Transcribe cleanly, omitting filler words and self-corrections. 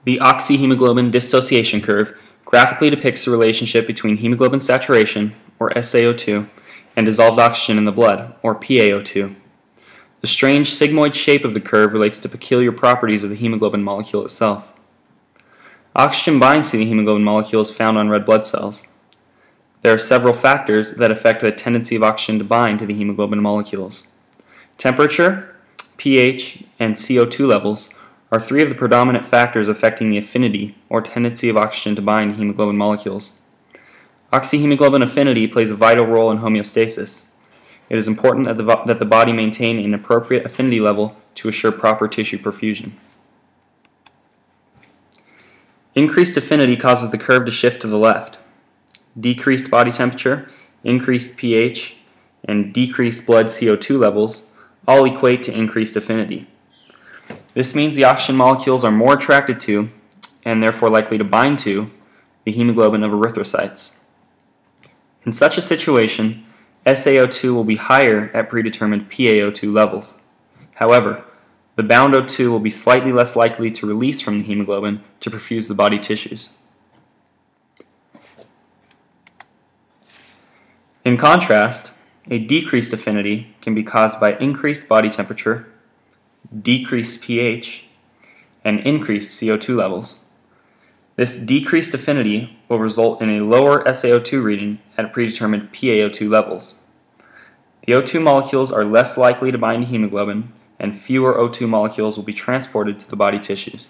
The oxyhemoglobin dissociation curve graphically depicts the relationship between hemoglobin saturation, or SaO2, and dissolved oxygen in the blood, or PaO2. The strange sigmoid shape of the curve relates to peculiar properties of the hemoglobin molecule itself. Oxygen binds to the hemoglobin molecules found on red blood cells. There are several factors that affect the tendency of oxygen to bind to the hemoglobin molecules. Temperature, pH, and CO2 levels are three of the predominant factors affecting the affinity or tendency of oxygen to bind to hemoglobin molecules. Oxyhemoglobin affinity plays a vital role in homeostasis. It is important that the body maintain an appropriate affinity level to assure proper tissue perfusion. Increased affinity causes the curve to shift to the left. Decreased body temperature, increased pH, and decreased blood CO2 levels all equate to increased affinity. This means the oxygen molecules are more attracted to, and therefore likely to bind to, the hemoglobin of erythrocytes. In such a situation, SaO2 will be higher at predetermined PaO2 levels. However, the bound O2 will be slightly less likely to release from the hemoglobin to perfuse the body tissues. In contrast, a decreased affinity can be caused by increased body temperature, decreased pH, and increased CO2 levels. This decreased affinity will result in a lower SaO2 reading at predetermined PaO2 levels. The O2 molecules are less likely to bind to hemoglobin, and fewer O2 molecules will be transported to the body tissues.